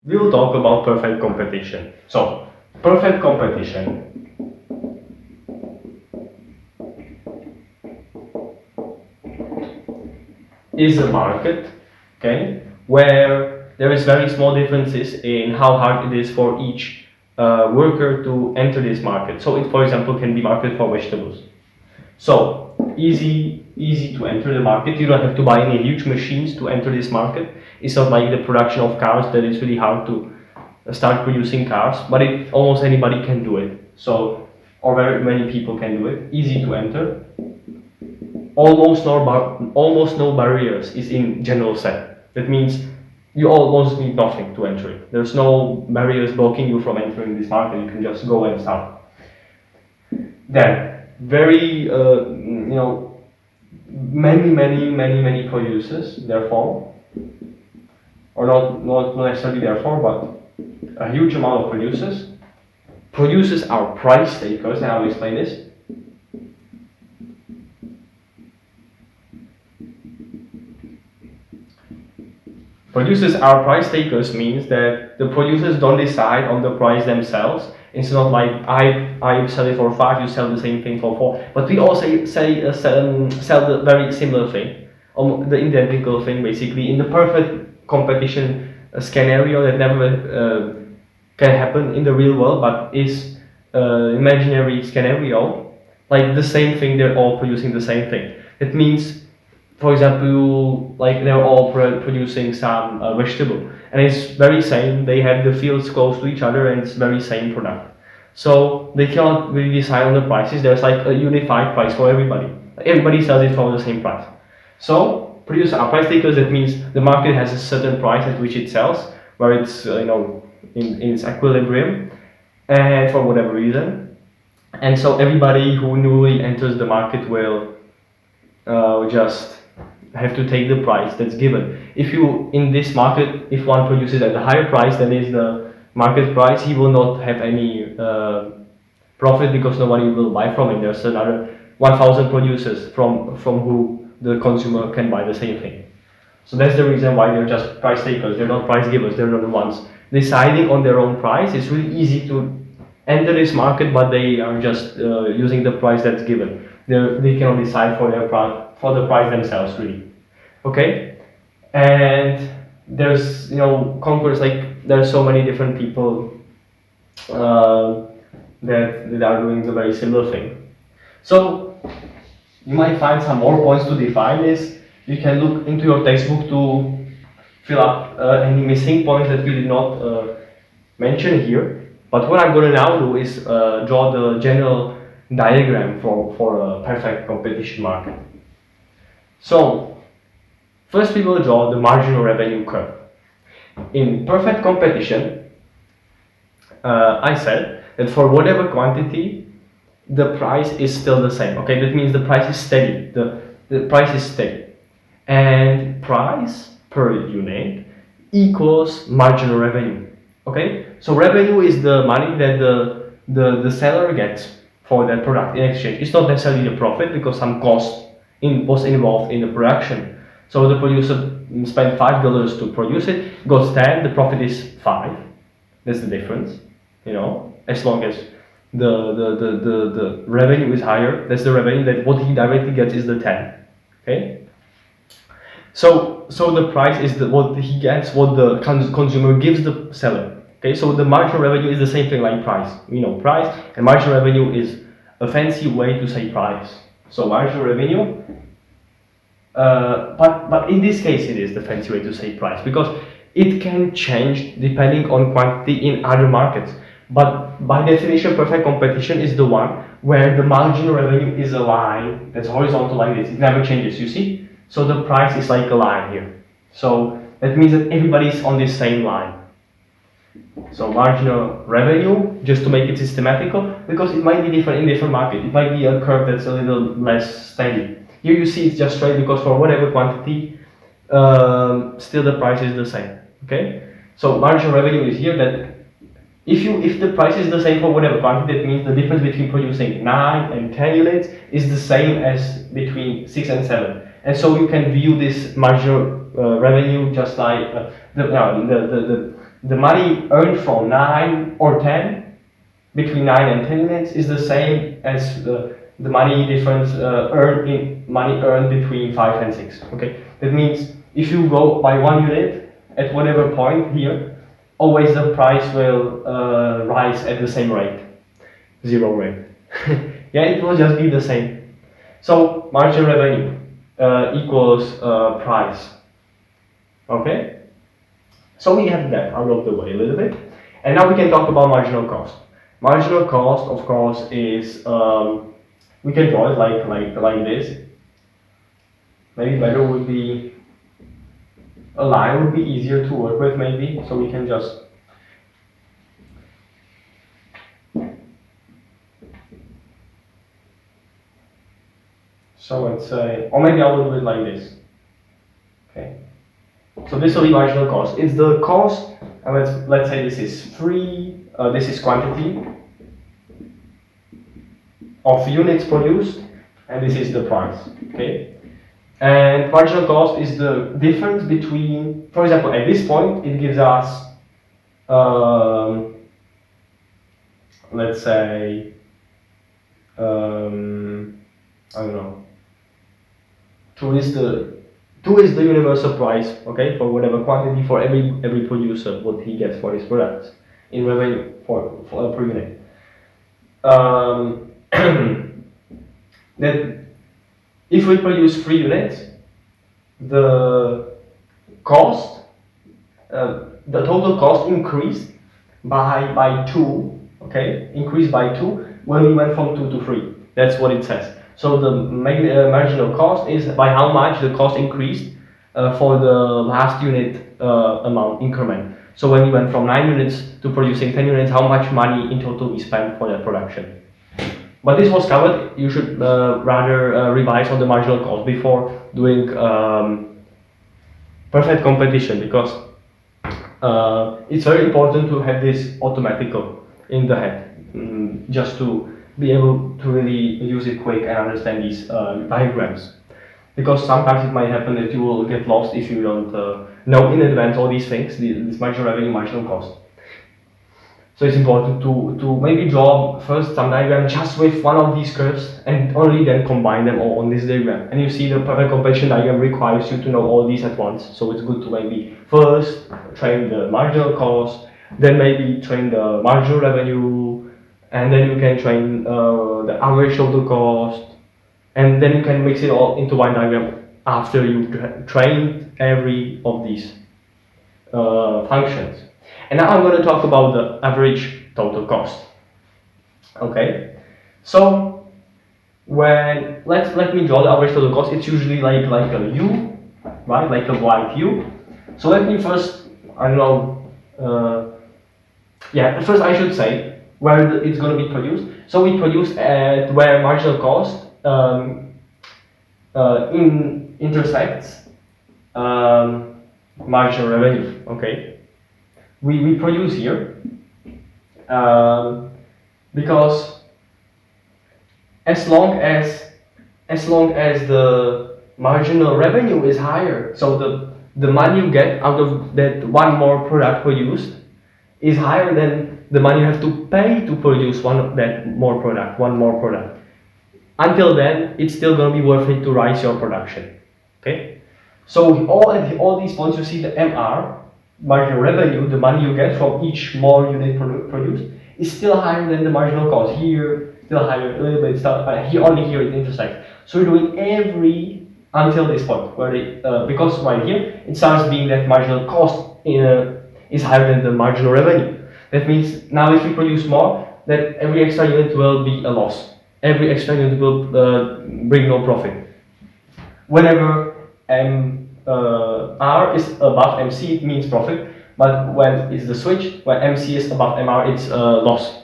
we'll talk about perfect competition. So, perfect competition is a market, okay, where there is very small differences in how hard it is for each worker to enter this market. So it, for example, can be market for vegetables. So easy to enter the market. You don't have to buy any huge machines to enter this market. It's not like the production of cars that it's really hard to start producing cars, but almost anybody can do it. So, or very many people can do it. Easy to enter. Almost no barriers is in general set. That means you almost need nothing to enter it. There's no barriers blocking you from entering this market. You can just go and start. Then, very many producers, therefore, or not necessarily therefore, but a huge amount of producers. Producers are price takers, and I'll explain this. Producers are price takers means that the producers don't decide on the price themselves. It's not like I sell it for 5, you sell the same thing for 4. But we also sell the very similar thing, the identical thing basically, in the perfect competition scenario that never can happen in the real world, but is imaginary scenario. Like the same thing, they're all producing the same thing. It means, for example, like they're all producing some vegetable, and it's very same. They have the fields close to each other, and it's very same product. So they cannot really decide on the prices. There's like a unified price for everybody. Everybody sells it for the same price. So producers are price takers. That means the market has a certain price at which it sells, where it's in its equilibrium, and for whatever reason. And so everybody who newly enters the market will just have to take the price that's given. If you, in this market, if one produces at a higher price than is the market price, he will not have any profit because nobody will buy from him. There's another 1,000 producers from who the consumer can buy the same thing. So that's the reason why they're just price takers. They're not price givers. They're not the ones deciding on their own price. It's really easy to enter this market, but they are just using the price that's given. They cannot decide for the price themselves, really. Okay, and there's conquerors, like there's so many different people that are doing the very similar thing. So you might find some more points to define this. You can look into your textbook to fill up any missing points that we did not mention here. But what I'm going to now do is draw the general diagram for a perfect competition market. So, first we will draw the marginal revenue curve. In perfect competition, I said that for whatever quantity, the price is still the same. Okay, that means the price is steady. The price is steady. And price per unit equals marginal revenue. Okay, so revenue is the money that the seller gets for that product in exchange. It's not necessarily the profit because some cost was involved in the production. So the producer spent $5 to produce it, got 10, the profit is 5. That's the difference. As long as the revenue is higher, that's the revenue that what he directly gets is the 10. Okay. So the price is what he gets, what the consumer gives the seller. Okay, so the marginal revenue is the same thing like price. Price and marginal revenue is a fancy way to say price. So marginal revenue, but in this case it is the fancy way to say price because it can change depending on quantity in other markets. But by definition, perfect competition is the one where the marginal revenue is a line that's horizontal like this. It never changes, you see? So the price is like a line here. So that means that everybody's on this same line. So marginal revenue, just to make it systematical, because it might be different in different markets. It might be a curve that's a little less steady. Here you see it's just straight because for whatever quantity, still the price is the same. Okay? So marginal revenue is here that if the price is the same for whatever quantity, that means the difference between producing 9 and 10 units is the same as between 6 and 7. And so you can view this marginal revenue just like the the money earned from 9 or 10, between 9 and 10 units, is the same as the money difference money earned between 5 and 6. Okay, that means if you go by 1 unit at whatever point here, always the price will rise at the same rate, 0 rate. Yeah, it will just be the same. So marginal revenue equals price. Okay, so we have that out of the way a little bit, and now we can talk about marginal cost. Marginal cost, of course, is we can draw it like this. Maybe better would be a line would be easier to work with, maybe. So we can just let's say, or maybe I will do it like this. Okay. So this will be marginal cost. It's the cost, and let's say this is free. This is quantity of units produced, and this is the price. Okay. And marginal cost is the difference between, for example, at this point, it gives us, let's say, I don't know, 2 is the universal price, okay, for whatever quantity for every producer, what he gets for his products in revenue for per unit. That if we produce 3 units, the cost, the total cost increased by 2, okay, increased by 2 when we went from 2 to 3. That's what it says. So the marginal cost is by how much the cost increased for the last unit amount increment. So when we went from 9 units to producing 10 units, how much money in total we spent for that production. But this was covered. You should rather revise on the marginal cost before doing perfect competition, because it's very important to have this automatical in the head, just to be able to really use it quick and understand these diagrams. Because sometimes it might happen that you will get lost if you don't know in advance all these things, this marginal revenue, marginal cost. So it's important to maybe draw first some diagram just with one of these curves and only then combine them all on this diagram. And you see the perfect competition diagram requires you to know all these at once. So it's good to maybe first train the marginal cost, then maybe train the marginal revenue, and then you can train the average total cost, and then you can mix it all into one diagram after you've trained every of these functions. And now I'm going to talk about the average total cost. Okay, so when let me draw the average total cost. It's usually like a U, right? Like a white U. So let me first, I don't know. First I should say where it's going to be produced. So we produce at where marginal cost intersects marginal revenue. Okay. We produce here because as long as the marginal revenue is higher, so the money you get out of that one more product produced is higher than the money you have to pay to produce one more product. Until then, it's still going to be worth it to rise your production. Okay, so all these points you see the MR. Marginal revenue, the money you get from each more unit produced, is still higher than the marginal cost. Here, still higher, a little bit, here it intersects. So we're doing every until this point, where because right here, it starts being that marginal cost is higher than the marginal revenue. That means now if we produce more, that every extra unit will be a loss. Every extra unit will bring no profit. Whenever R is above MC, it means profit, but when it's the switch, when MC is above MR, it's loss.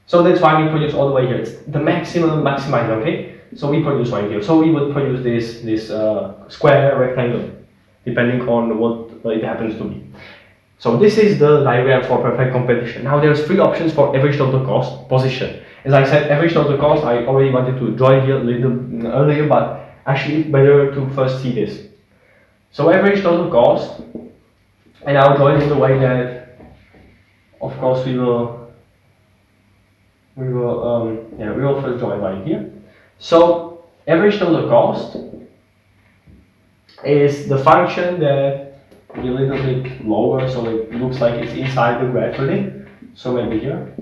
So that's why we produce all the way here. It's the maximum maximizer, okay? So we produce right here. So we would produce this square rectangle, depending on what it happens to be. So this is the diagram for perfect competition. Now there's 3 options for average total cost position. As I said, average total cost, I already wanted to draw it here a little earlier, but actually it's better to first see this. So average total cost And I'll draw it in the way that, of course, we will first draw it right here. So average total cost is the function that be a little bit lower, so it looks like it's inside the graph really. So maybe here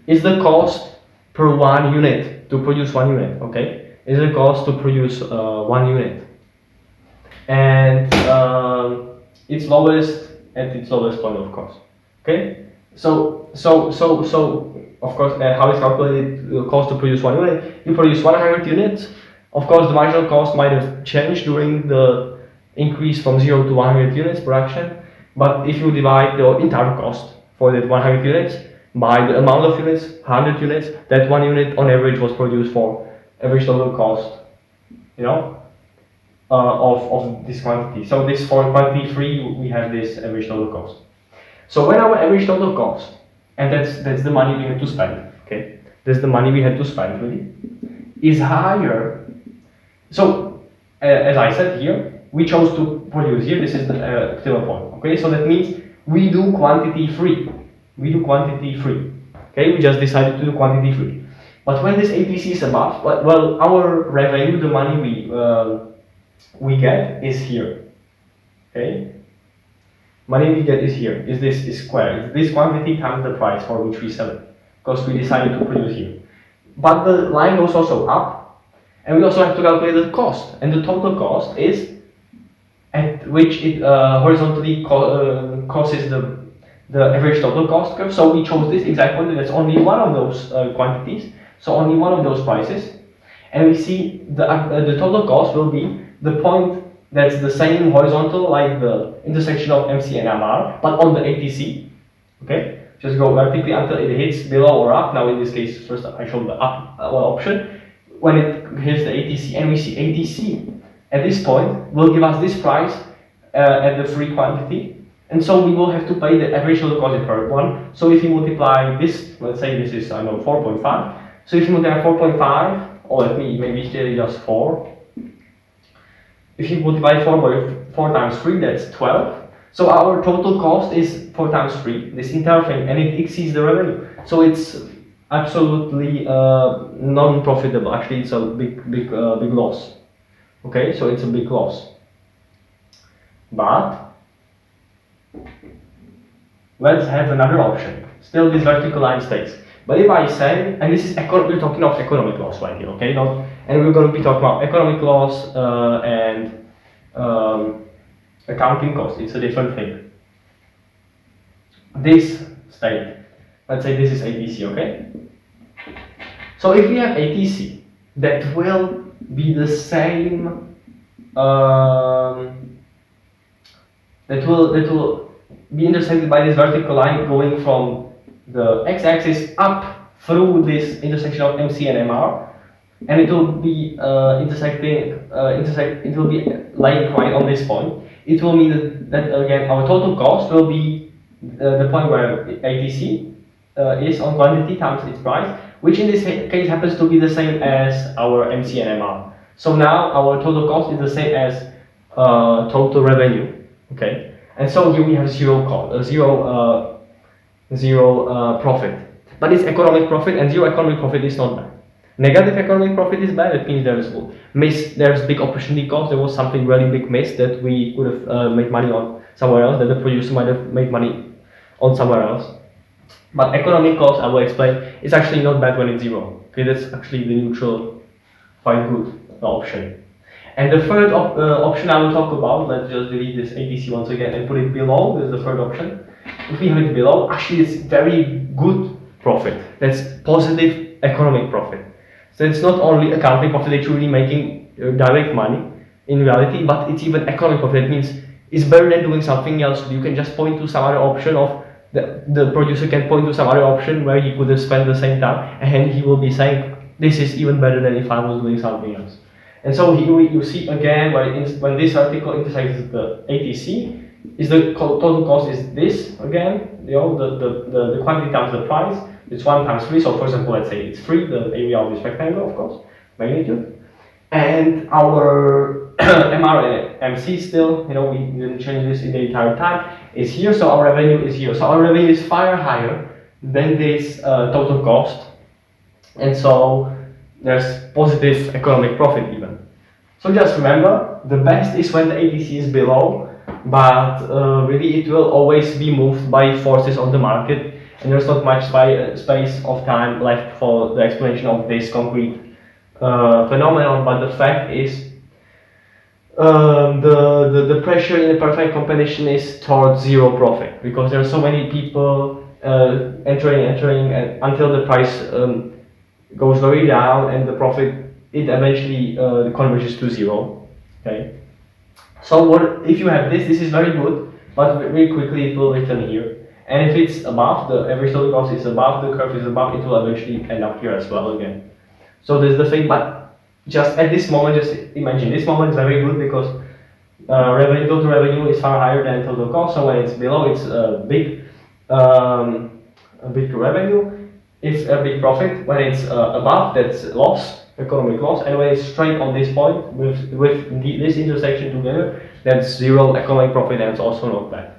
is the cost per 1 unit to produce 1 unit. Okay, is the cost to produce 1 unit, and it's lowest at its lowest point, of course. Okay, so of course, how is calculated the cost to produce 1 unit? You produce 100 units. Of course, the marginal cost might have changed during the increase from 0 to 100 units production, but if you divide the entire cost for that 100 units by the amount of units, 100 units, that 1 unit on average was produced for average total cost, you know, of this quantity. So this for quantity 3, we have this average total cost. So when our average total cost, and that's the money we had to spend, okay, that's the money we had to spend really, is higher. So as I said here, we chose to produce here, this is the optimal point, okay, so that means we do quantity 3. We do quantity 3, okay, we just decided to do quantity 3. But when this ATC is above, well, our revenue, the money we get is here, okay, money we get is here, is square, this quantity times the price for which we sell it, because we decided to produce here. But the line goes also up, and we also have to calculate the cost, and the total cost is at which it horizontally crosses the average total cost curve. So we chose this exact one, that's only one of those quantities, so only one of those prices, and we see the total cost will be the point that's the same horizontal like the intersection of MC and MR, but on the ATC, okay? Just go vertically until it hits below or up. Now in this case, first I showed the up option. When it hits the ATC, and we see ATC at this point will give us this price at the free quantity, and so we will have to pay the average total cost per one. So if you multiply this, let's say this is 4.5. So if you multiply 4.5, or let me maybe just 4. If you multiply 4 by 4 times 3, that's 12. So our total cost is 4 times 3, this entire thing, and it exceeds the revenue. So it's absolutely non-profitable. Actually, it's a big loss. Okay, so it's a big loss. But let's have another option. Still, this vertical line stays. But if I say, and this is we're talking of economic loss right here, okay? And we're going to be talking about economic loss and accounting cost. It's a different thing. This state, let's say this is ATC, okay? So if we have ATC, that will be the same. That will be intersected by this vertical line going from the x-axis up through this intersection of MC and MR, and it will be it will be lying right on this point. It will mean that again our total cost will be the point where ATC is on quantity times its price, which in this case happens to be the same as our MC and MR. So now our total cost is the same as total revenue, okay? And so here we have zero profit. But it's economic profit, and zero economic profit is not bad. Negative economic profit is bad. It means there's big opportunity cost. There was something really big missed that we could have made money on somewhere else, that the producer might have made money on somewhere else. But economic cost, I will explain, is actually not bad when it's zero. Okay, that's actually the neutral, quite good option. And the third option I will talk about, let's just delete this ATC once again and put it below. This is the third option. If we have it below, actually it's very good profit. That's positive economic profit. So it's not only accounting profit that you're really making direct money in reality, but it's even economic profit. That means it's better than doing something else. You can just point to some other option of the producer can point to some other option where he could have spent the same time, and he will be saying, this is even better than if I was doing something else. And so here you see again when this article intersects the ATC, is the total cost is this again, the quantity times the price. It's 1 times 3. So for example, let's say it's 3, the area of this rectangle, of course, magnitude, and our MR MC still, we didn't change this in the entire time, is here, so our revenue is here. So our revenue is far higher than this total cost, and so there's positive economic profit even. So just remember, the best is when the ATC is below, but really it will always be moved by forces on the market, and there's not much space of time left for the explanation of this concrete phenomenon. But the fact is, the pressure in a perfect competition is towards zero profit, because there are so many people entering and until the price goes very down, and the profit, it eventually converges to zero. Okay. So what if you have this? This is very good, but very quickly it will return here. And if it's above, the average total cost is above, the curve is above, it will eventually end up here as well again. So there's the thing, but just at this moment, just imagine this moment is very good because total revenue is far higher than total cost. So when it's below, it's a big revenue. It's a big profit. When it's above, that's loss, economic loss. And when it's straight on this point with this intersection together, that's zero economic profit, and it's also not bad.